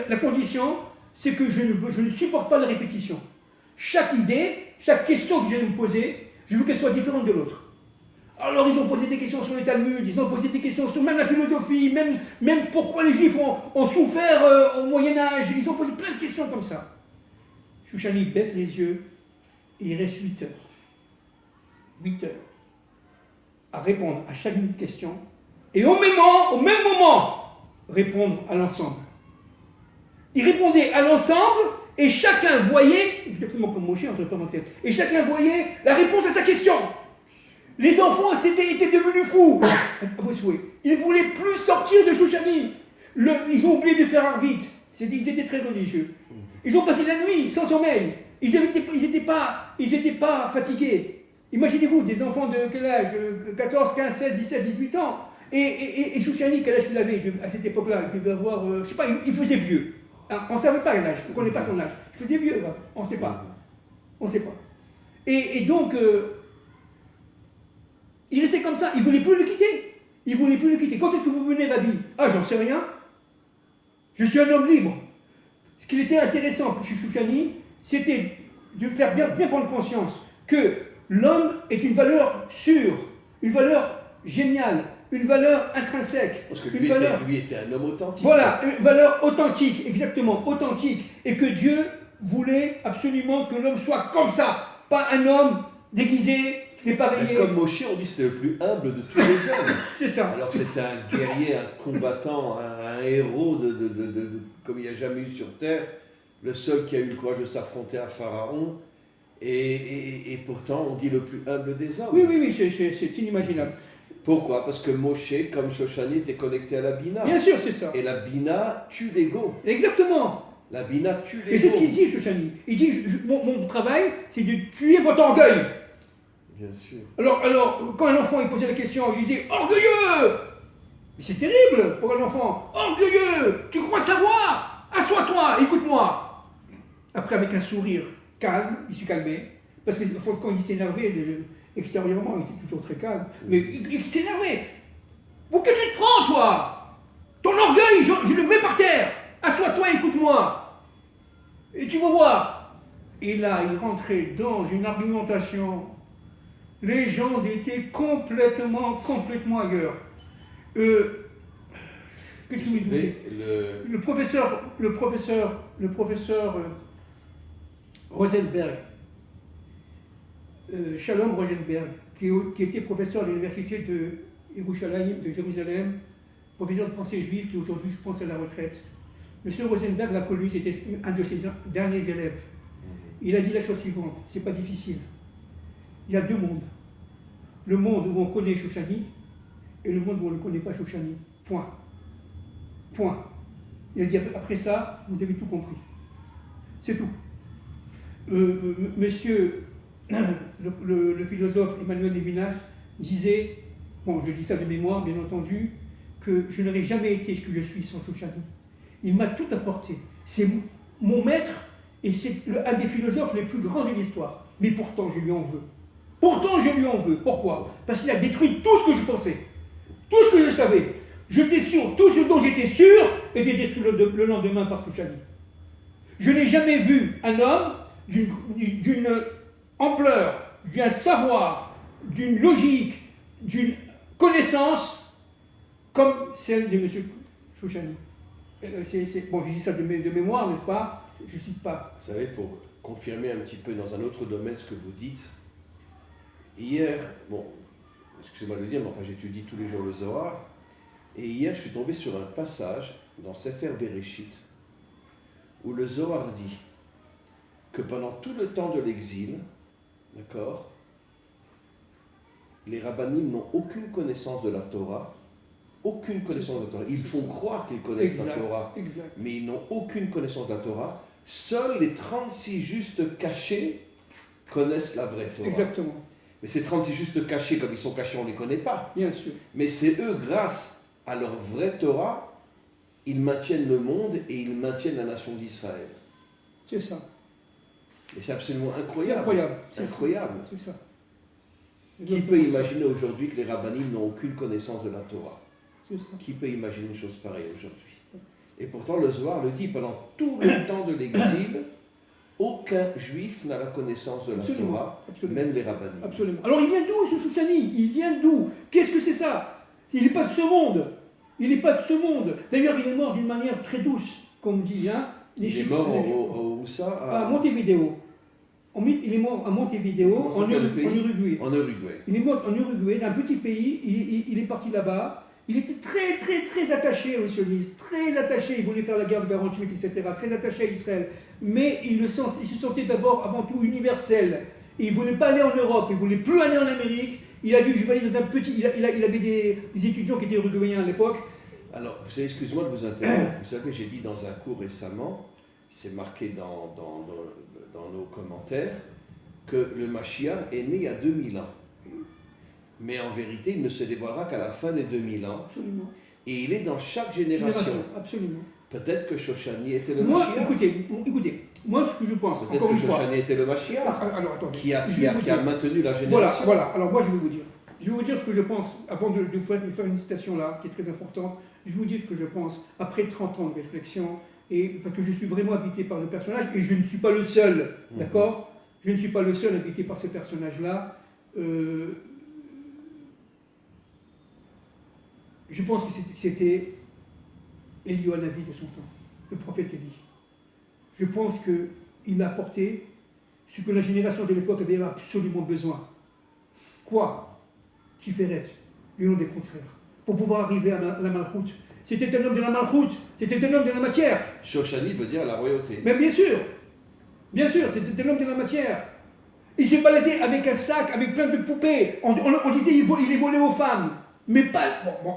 la condition, c'est que je ne supporte pas la répétition. Chaque idée, chaque question que je vais me poser, je veux qu'elle soit différente de l'autre. Alors ils ont posé des questions sur le Talmud, ils ont posé des questions sur même la philosophie, même pourquoi les Juifs ont souffert au Moyen-Âge. Ils ont posé plein de questions comme ça. Chouchani baisse les yeux et il reste 8 heures. 8 heures. À répondre à chaque question et au même moment, répondre à l'ensemble. Il répondait à l'ensemble et chacun voyait, exactement comme Moshe entre parenthèses, et chacun voyait la réponse à sa question. Les enfants étaient devenus fous, à vos souhaits. Ils ne voulaient plus sortir de Chouchani. Ils ont oublié de faire Arvit. Ils étaient très religieux. Ils ont passé la nuit sans sommeil. Ils n'étaient pas fatigués. Imaginez-vous, des enfants de quel âge 14, 15, 16, 17, 18 ans. Et Chouchani, quel âge il avait à cette époque-là? Il devait avoir, je ne sais pas, il faisait vieux. On ne savait pas l'âge, on ne connaît pas son âge. Il faisait vieux, on ne sait pas. On ne sait pas. Et donc, il restait comme ça, il ne voulait plus le quitter. Il ne voulait plus le quitter. Quand est-ce que vous venez, Rabbi? Ah, j'en sais rien. Je suis un homme libre. Ce qui était intéressant pour Chouchani, c'était de faire bien prendre conscience que l'homme est une valeur sûre, une valeur géniale, une valeur intrinsèque. Parce que lui était un homme authentique. Voilà, une valeur authentique, exactement, authentique. Et que Dieu voulait absolument que l'homme soit comme ça. Pas un homme déguisé, dépareillé. Comme Moshe, on dit que c'était le plus humble de tous les hommes. C'est ça. Alors c'était un guerrier, un combattant, un héros comme il n'y a jamais eu sur terre. Le seul qui a eu le courage de s'affronter à Pharaon. Et pourtant, on dit le plus humble des hommes. Oui, c'est inimaginable. Pourquoi? Parce que Moshe, comme Shoshani, était connecté à la Bina. Bien sûr, c'est ça. Et la Bina tue l'ego. Exactement. La Bina tue l'ego. Et c'est ce qu'il dit, Shoshani. Il dit, mon travail, c'est de tuer votre orgueil. Bien sûr. Alors quand un enfant il posait la question, il disait « Orgueilleux !» Mais c'est terrible pour un enfant. « Orgueilleux ! Tu crois savoir? Assois-toi, écoute-moi !» Après, avec un sourire calme, il se calmait. Parce que quand il s'énervait, extérieurement, il était toujours très calme. Mais il s'énervait. « Pour que tu te prends, toi? Ton orgueil, je le mets par terre. Assois-toi, écoute-moi. Et tu vas voir. » Et là, il rentrait dans une argumentation. Les gens étaient complètement ailleurs. Qu'est-ce que vous dites? Le professeur Rosenberg, Shalom Rosenberg, qui était professeur à l'université de Yerushalayim, de Jérusalem, professeur de pensée juive, qui aujourd'hui, je pense, est à la retraite. M. Rosenberg l'a connu, c'était un de ses derniers élèves. Il a dit la chose suivante, c'est pas difficile. Il y a deux mondes. Le monde où on connaît Shoushani et le monde où on ne connaît pas Shoushani. Point. Point. Il a dit après ça, vous avez tout compris. C'est tout. Monsieur, le philosophe Emmanuel Levinas disait, bon, je dis ça de mémoire, bien entendu, que je n'aurais jamais été ce que je suis sans Shoushani. Il m'a tout apporté. C'est mon maître et c'est un des philosophes les plus grands de l'histoire. Mais pourtant, je lui en veux. Pourtant, je lui en veux. Pourquoi? Parce qu'il a détruit tout ce que je pensais, tout ce que je savais. J'étais sûr, tout ce dont j'étais sûr était détruit le lendemain par Shoushani. Je n'ai jamais vu un homme d'une ampleur, d'un savoir, d'une logique, d'une connaissance comme celle de M. Shoushani. Bon, je dis ça de mémoire, n'est-ce pas? Je ne cite pas. Vous savez, pour confirmer un petit peu dans un autre domaine ce que vous dites, hier, bon, excusez-moi de le dire, mais enfin j'étudie tous les jours le Zohar, et hier je suis tombé sur un passage dans Sefer Bereshit, où le Zohar dit que pendant tout le temps de l'exil, d'accord, les rabbinim n'ont aucune connaissance de la Torah, aucune connaissance de la Torah. Ils font croire qu'ils connaissent la Torah, mais ils n'ont aucune connaissance de la Torah. Seuls les 36 justes cachés connaissent la vraie Torah. Exactement. Mais ces 36 justes cachés, comme ils sont cachés, on ne les connaît pas. Bien sûr. Mais c'est eux, grâce à leur vraie Torah, ils maintiennent le monde et ils maintiennent la nation d'Israël. C'est ça. Et c'est absolument incroyable. C'est incroyable. C'est incroyable. C'est ça. Qui peut imaginer aujourd'hui que les rabbinim n'ont aucune connaissance de la Torah? C'est ça. Qui peut imaginer une chose pareille aujourd'hui? Et pourtant, le Zohar le dit, pendant tout le temps de l'exil, aucun juif n'a la connaissance de la Torah, même les rabbinim. Absolument. Alors il vient d'où ce Shoushani? Il vient d'où? Qu'est-ce que c'est ça? Il n'est pas de ce monde. Il n'est pas de ce monde. D'ailleurs, il est mort d'une manière très douce, comme on dit. Hein. Il est mort où ça? À Montevideo. Il est mort à Montevideo, en Uruguay. En Uruguay. Il est mort en Uruguay, un petit pays. Il est parti là-bas. Il était très, très, très attaché aux sionistes, très attaché. Il voulait faire la guerre de 48, etc. Très attaché à Israël. Mais il se sentait d'abord, avant tout, universel. Et il ne voulait pas aller en Europe. Il ne voulait plus aller en Amérique. Il a dit, je vais aller dans un petit... Il avait des étudiants qui étaient uruguayens à l'époque. Alors, vous savez, excusez-moi de vous interrompre. Vous savez, j'ai dit dans un cours récemment, c'est marqué dans nos commentaires, que le Mashiach est né il y a 2000 ans. Mais en vérité, il ne se dévoilera qu'à la fin des 2000 ans. Absolument. Et il est dans chaque génération. Absolument. Peut-être que Shoushani était le Mashiach. Écoutez, moi ce que je pense, encore une fois... Shoushani était le Mashiach, alors attendez, qui a maintenu la génération. Voilà, alors moi je vais vous dire. Je vais vous dire ce que je pense, avant de faire une citation là, qui est très importante, je vais vous dire ce que je pense, après 30 ans de réflexion, et parce que je suis vraiment habité par le personnage, et je ne suis pas le seul, d'accord? Je ne suis pas le seul habité par ce personnage-là. Je pense que c'était Élie Hanavi de son temps, le prophète Élie. Je pense qu'il a apporté ce que la génération de l'époque avait absolument besoin. Quoi? Tiferet, le nom des contraires, pour pouvoir arriver à la malchoute. C'était un homme de la malchoute, c'était un homme de la matière. Shoushani veut dire la royauté. Mais bien sûr, c'était un homme de la matière. Il se baladait avec un sac, avec plein de poupées. On disait il est volé aux femmes. Mais pas. On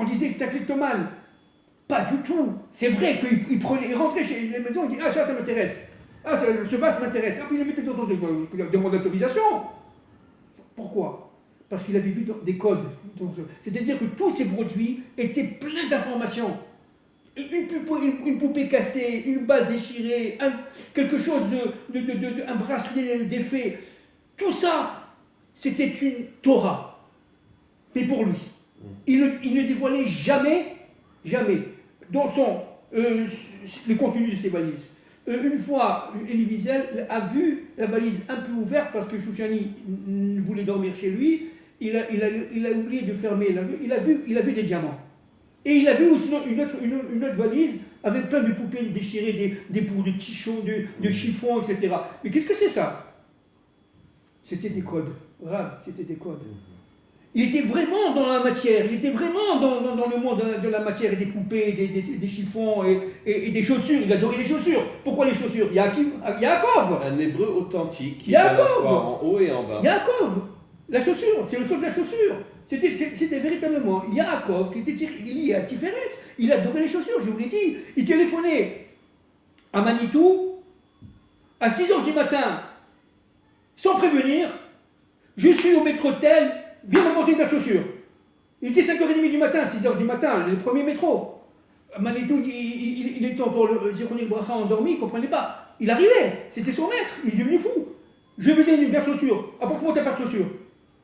disait que c'était un kleptomane. Pas du tout. C'est vrai qu'il rentrait chez les maisons, il dit ah ça m'intéresse. Ah ce vase m'intéresse. Ah puis il le mettait dans son demande d'autorisation. Pourquoi? Parce qu'il avait vu des codes. C'est-à-dire que tous ces produits étaient pleins d'informations. Une poupée cassée, une balle déchirée, quelque chose un bracelet défait. Tout ça, c'était une Torah. Mais pour lui, il ne dévoilait jamais, dans le contenu de ses valises. Une fois, Elie Wiesel a vu la valise un peu ouverte parce que Shoushani voulait dormir chez lui. Il a oublié de fermer la vue. Il a vu des diamants. Et il a vu aussi une autre valise avec plein de poupées déchirées, des poux de tichons, de chiffons, etc. Mais qu'est-ce que c'est ça? C'était des codes. Rav, c'était des codes. Il était vraiment dans la matière, il était vraiment dans le monde de la matière, et des poupées, des chiffons et des chaussures. Il adorait les chaussures. Pourquoi les chaussures? Yaakov. Un hébreu authentique qui est à la fois en haut et en bas. Yaakov. La chaussure, c'est le sol de la chaussure. C'était véritablement Yaakov qui était lié à Tiferet. Il adorait les chaussures, je vous l'ai dit. Il téléphonait à Manitou à 6h du matin, sans prévenir. Je suis au métro tel, viens me monter une paire de chaussures. Il était 5h30 du matin, 6h du matin, le premier métro. Manitou, il était encore le Zichrono Livracha endormi, il ne comprenait pas. Il arrivait, c'était son maître, il est devenu fou. Je vais besoin d'une paire de chaussures, apporte-moi ta paire de chaussures.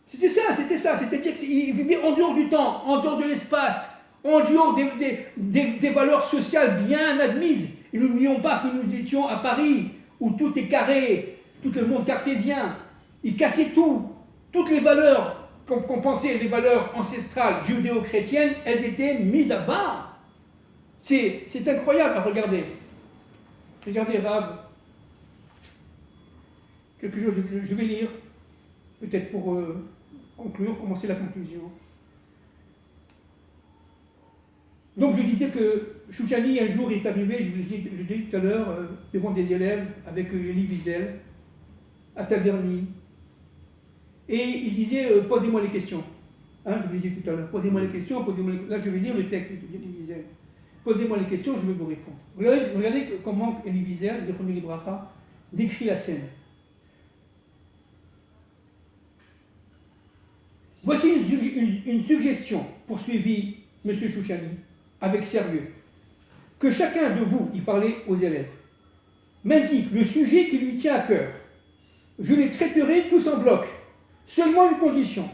C'était ça, c'est-à-dire qu'il vivait en dehors du temps, en dehors de l'espace, en dehors des valeurs sociales bien admises. Et n'oublions pas que nous étions à Paris, où tout est carré, tout le monde cartésien. Il cassait tout. Toutes les valeurs qu'on pensait, les valeurs ancestrales judéo-chrétiennes, elles étaient mises à bas. C'est incroyable à regarder. Regardez, Rav, quelque chose que je vais lire, peut-être pour conclure, commencer la conclusion. Donc je disais que Chouchani, un jour, est arrivé, je l'ai dit tout à l'heure, devant des élèves, avec Elie Wiesel, à Taverny. Et il disait, posez-moi les questions. Hein, je vous l'ai dit tout à l'heure, posez-moi les questions, là je vais lire le texte d'Elie Wiesel. Posez-moi les questions, je vais vous répondre. Regardez comment Elie Wiesel, Zichrono Livracha, décrit la scène. Voici une suggestion, poursuivit M. Chouchani, avec sérieux. Que chacun de vous, il parlait aux élèves, m'indique le sujet qui lui tient à cœur. Je les traiterai tous en bloc. Seulement une condition.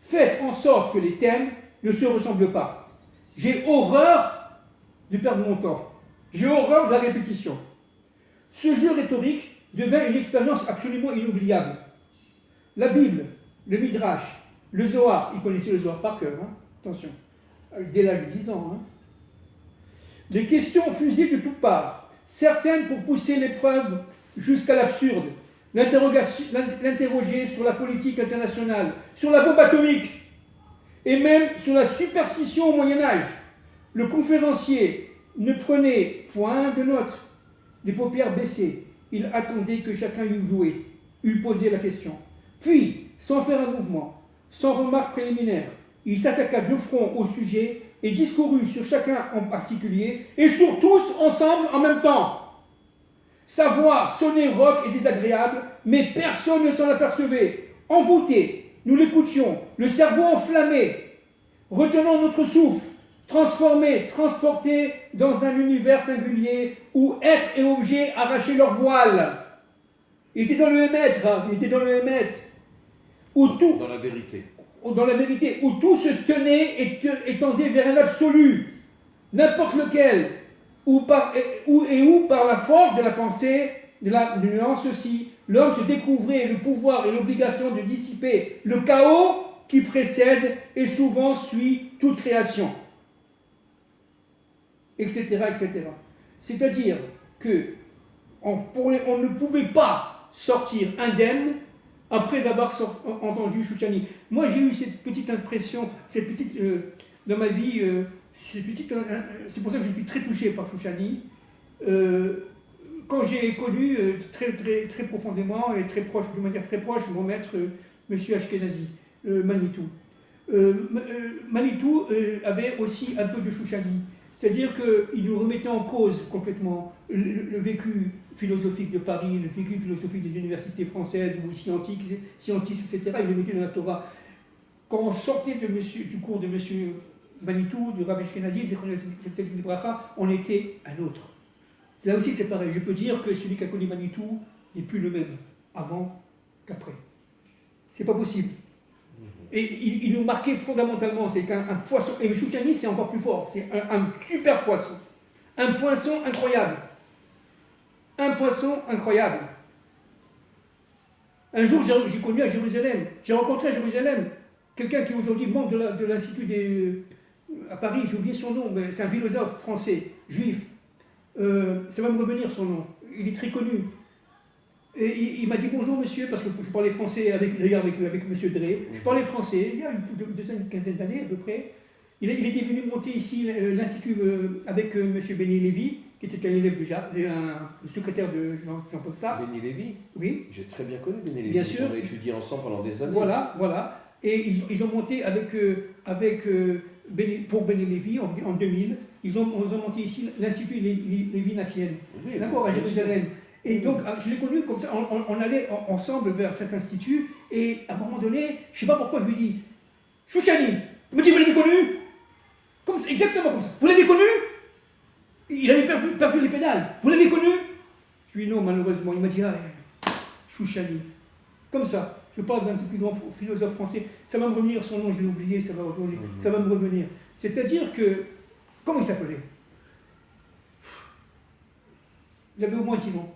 Faites en sorte que les thèmes ne se ressemblent pas. J'ai horreur de perdre mon temps. J'ai horreur de la répétition. Ce jeu rhétorique devint une expérience absolument inoubliable. La Bible, le Midrash, le Zohar, il connaissait le Zohar par cœur, hein, attention, dès l'âge de 10 ans. Hein. Les questions fusaient de toutes parts, certaines pour pousser l'épreuve jusqu'à l'absurde, l'interroger sur la politique internationale, sur la bombe atomique, et même sur la superstition au Moyen-Âge. Le conférencier ne prenait point de notes, les paupières baissées. Il attendait que chacun eût joué, eût posé la question. Puis, sans faire un mouvement, sans remarque préliminaire, il s'attaqua de front au sujet et discourut sur chacun en particulier et sur tous ensemble en même temps. Sa voix sonnait rauque et désagréable, mais personne ne s'en apercevait. Envoûté, nous l'écoutions, le cerveau enflammé, retenant notre souffle, transformé, transporté dans un univers singulier où être et objet arrachaient leur voile. Il était dans le émettre, il était dans le émettre. Où tout, dans la vérité. Dans la vérité, où tout se tenait et tendait vers un absolu, n'importe lequel, où par la force de la pensée, de la nuance aussi, l'homme se découvrait le pouvoir et l'obligation de dissiper le chaos qui précède et souvent suit toute création, etc., etc. C'est-à-dire que on ne pouvait pas sortir indemne après avoir entendu Chouchani. Moi, j'ai eu cette petite impression, dans ma vie, c'est pour ça que je suis très touché par Chouchani. Quand j'ai connu très, très, très profondément et très proche, de manière très proche, mon maître, M. Ashkenazi, Manitou. Manitou avait aussi un peu de Chouchani. C'est-à-dire qu'il nous remettait en cause complètement le vécu philosophique de Paris, le vécu philosophique des universités françaises ou scientifiques, etc. Il le mettait dans la Torah. Quand on sortait du cours de M. Manitou, du Rav Ashkenazi, on était un autre. Là aussi c'est pareil. Je peux dire que celui qui a connu Manitou n'est plus le même avant qu'après. C'est pas possible. Et il nous marquait fondamentalement, c'est qu'un poisson, et le Chouchani c'est encore plus fort, c'est un super poisson, un poisson incroyable. Un poisson incroyable. Un jour j'ai connu à Jérusalem, j'ai rencontré à Jérusalem quelqu'un qui est aujourd'hui membre de l'Institut à Paris, j'ai oublié son nom, mais c'est un philosophe français, juif. Ça va me revenir son nom, il est très connu. Et il m'a dit bonjour monsieur, parce que je parlais français d'ailleurs avec monsieur Drey. Je parlais français il y a une quinzaine d'années à peu près. Il était venu monter ici l'Institut avec monsieur Benny Lévy, qui était un élève déjà, le secrétaire de Jean-Paul Sartre. Benny Lévy? Oui. J'ai très bien connu Benny Lévy. Bien sûr. On a étudié ensemble pendant des années. Voilà, voilà. Et ils ont monté pour Benny Lévy en 2000, ils ont monté ici l'Institut Lévy-Nassienne, Oui, d'accord, à Jérusalem. Et donc, je l'ai connu comme ça, on allait ensemble vers cet institut, et à un moment donné, je ne sais pas pourquoi, je lui dis Chouchani, il me dit, vous l'avez connu? Comme ça, exactement comme ça. Vous l'avez connu? Il avait perdu les pédales. Vous l'avez connu? Je lui dis non, malheureusement. Il m'a dit, Chouchani. Comme ça. Je parle d'un des plus grands philosophes français. Ça va me revenir, son nom, je l'ai oublié, ça va me revenir. C'est-à-dire que, comment il s'appelait? Il avait au moins 10 noms.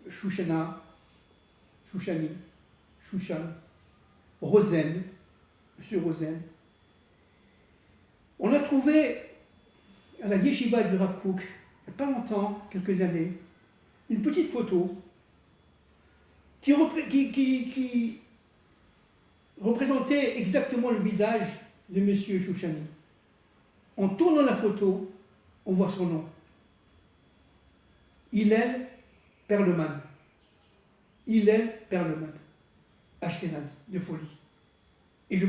Chouchana, Chouchani, Chouchan, Rosen, Monsieur Rosen. On a trouvé à la Yeshiva du Rav Kook, il n'y a pas longtemps, quelques années, une petite photo qui représentait exactement le visage de Monsieur Chouchani. En tournant la photo, on voit son nom. Hillel Perlman. Hillel Perlman. Ashkenaz, de folie. Et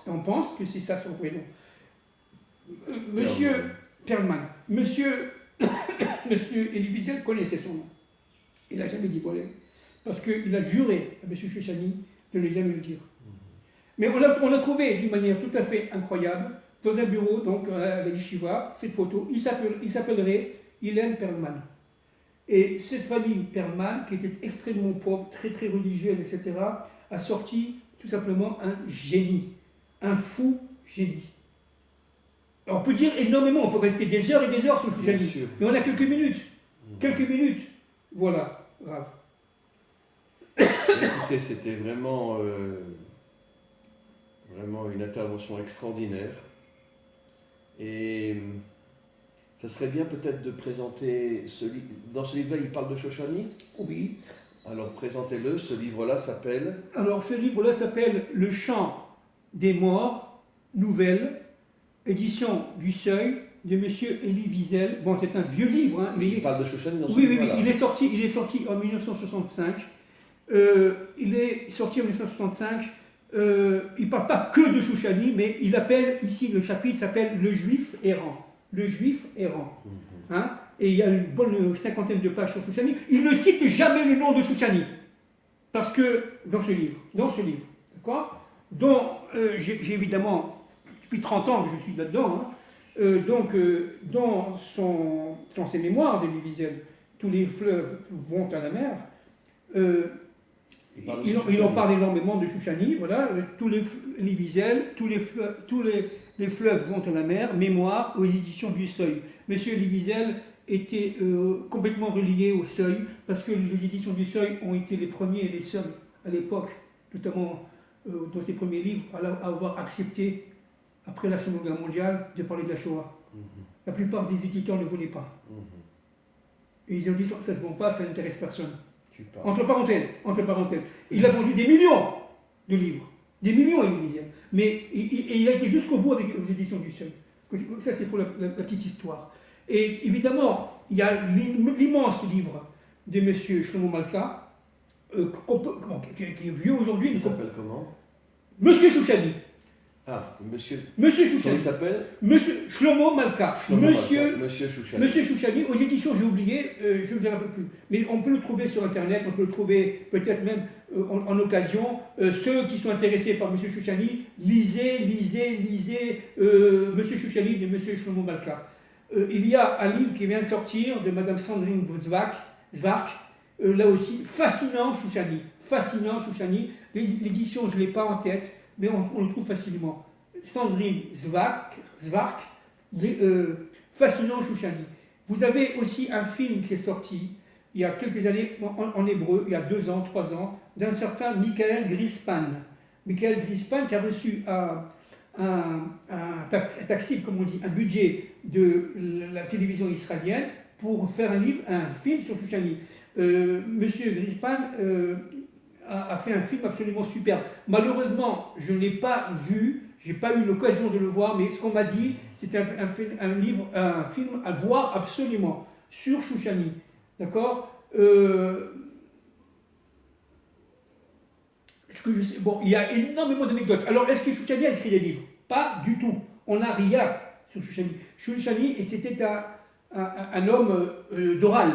on pense que c'est ça son vrai nom. Monsieur Perlman, Monsieur Elie Wiesel connaissait son nom. Il n'a jamais dit voilà, parce qu'il a juré à Monsieur Chouchani de ne jamais le dire. Mais on l'a trouvé d'une manière tout à fait incroyable, dans un bureau, donc à la Yeshiva, cette photo. Il s'appellerait Hillel Perlman. Et cette famille Perlman, qui était extrêmement pauvre, très très religieuse, etc., a sorti tout simplement un génie, un fou génie. Alors, on peut dire énormément, on peut rester des heures et des heures sur ce génie, mais on a quelques minutes. Quelques minutes. Voilà, grave. Écoutez, c'était vraiment une intervention extraordinaire. Et ça serait bien peut-être de présenter ce livre. Dans ce livre-là, il parle de Shoshani? Oui. Alors présentez-le, ce livre-là s'appelle... Alors ce livre-là s'appelle Le chant des morts, nouvelle, édition du Seuil, de M. Elie Wiesel. Bon, c'est un vieux livre. Hein, mais il parle de Shoshani dans ce livre. livre-là. Oui, il est sorti en 1965. Il est sorti en 1965. Il ne parle pas que de Shoshani, mais il appelle, ici le chapitre s'appelle Le Juif errant. Le Juif errant. Hein? Et il y a une bonne cinquantaine de pages sur Chouchani. Il ne cite jamais le nom de Chouchani. Parce que, dans ce livre, d'accord, dont j'ai évidemment, depuis 30 ans que je suis là-dedans, hein, dans ses mémoires d'Elie Wiesel, tous les fleuves vont à la mer, il en parle énormément de Chouchani, voilà, Elie Wiesel, tous les fleuves vont à la mer, mémoire aux éditions du Seuil. Monsieur Elie Wiesel était complètement relié au Seuil, parce que les éditions du Seuil ont été les premiers et les seuls à l'époque, notamment dans ses premiers livres, à avoir accepté, après la Seconde Guerre mondiale, de parler de la Shoah. La plupart des éditeurs ne voulaient pas. Et ils ont dit, ça ne se vend pas, ça n'intéresse personne. Entre parenthèses, il a vendu des millions de livres. Des millions, Elie Wiesel. Mais il a été jusqu'au bout avec les éditions du Seuil. Ça, c'est pour la petite histoire. Et évidemment, il y a l'immense livre de M. Shlomo Malka, qui est vieux aujourd'hui. Il s'appelle comment? Monsieur Chouchani. Ah, monsieur Chouchani. Comment il s'appelle? Monsieur Shlomo Malka. Monsieur Chouchani. Monsieur Chouchani, aux éditions, j'ai oublié, je ne me rappelle plus. Mais on peut le trouver sur Internet, on peut le trouver peut-être même en occasion. Ceux qui sont intéressés par Monsieur Chouchani, lisez Monsieur Chouchani de Monsieur Shlomo Malka. Il y a un livre qui vient de sortir de Madame Sandrine Zwark, là aussi, fascinant Chouchani. L'édition, je ne l'ai pas en tête, mais on le trouve facilement. Sandrine Zwark, fascinant Chouchani. Vous avez aussi un film qui est sorti il y a quelques années en hébreu, il y a 2 ans, 3 ans, d'un certain Michael Grispan. Michael Grispan qui a reçu un taxi, comme on dit, un budget de la télévision israélienne pour faire un film sur Chouchani. Monsieur Grispan a fait un film absolument superbe. Malheureusement, je ne l'ai pas vu, je n'ai pas eu l'occasion de le voir, mais ce qu'on m'a dit, c'est un film à voir absolument sur Chouchani. D'accord. Bon, il y a énormément d'anecdotes. Alors, est-ce que Chouchani a écrit des livres? Pas du tout. On n'a rien sur Chouchani. Chouchani, et c'était un homme d'oral.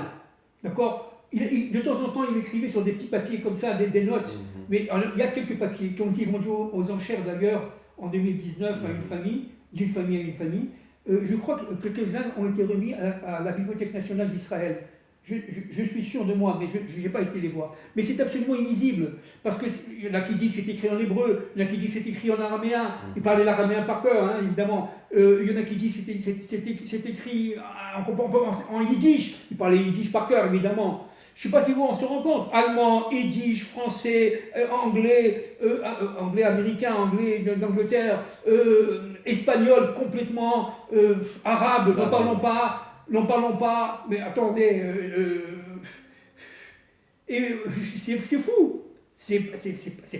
D'accord. De temps en temps, il écrivait sur des petits papiers comme ça, des notes. Mais il y a quelques papiers qui ont été vendus aux enchères d'ailleurs en 2019 à une famille, d'une famille à une famille. Je crois que quelques-uns ont été remis à la Bibliothèque nationale d'Israël. Je suis sûr de moi, mais je n'ai pas été les voir. Mais c'est absolument illisible, parce qu'il y en a qui disent que c'est écrit en hébreu, il y en a qui disent que c'est écrit en araméen, il parlait l'araméen par cœur, hein, évidemment. Il y en a qui disent que c'est écrit en yiddish, il parlait yiddish par cœur, évidemment. Je ne sais pas si on se rend compte, allemand, yiddish, français, anglais, anglais américain, anglais d'Angleterre, espagnol complètement, arabe, n'en parlons pas, mais attendez, c'est fou, c'est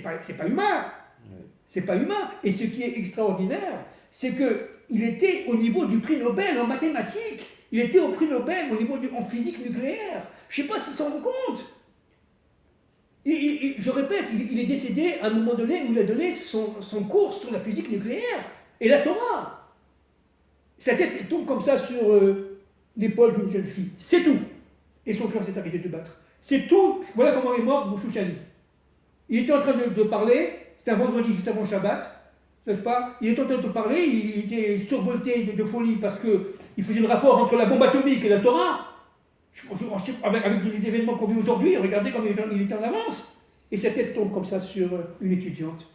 pas humain, c'est pas humain. Et ce qui est extraordinaire, c'est qu'il était au niveau du prix Nobel en mathématiques, il était au prix Nobel au niveau en physique nucléaire. Je ne sais pas s'ils s'en rendent compte. Je répète, il est décédé à un moment donné où il a donné son cours sur la physique nucléaire et la Torah. Sa tête tombe comme ça sur l'épaule d'une jeune fille. C'est tout. Et son cœur s'est arrêté de battre. C'est tout. Voilà comment est mort Chouchani. Il était en train de parler, c'était un vendredi juste avant Shabbat, n'est-ce pas? Il était en train de parler, il était survolté de folie parce qu'il faisait le rapport entre la bombe atomique et la Torah. Avec les événements qu'on vit aujourd'hui, regardez comme il était en avance. Et sa tête tombe comme ça sur une étudiante.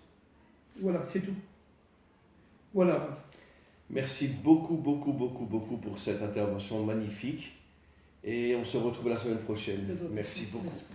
Voilà, c'est tout. Voilà. Merci beaucoup pour cette intervention magnifique. Et on se retrouve la semaine prochaine. Merci beaucoup. Merci.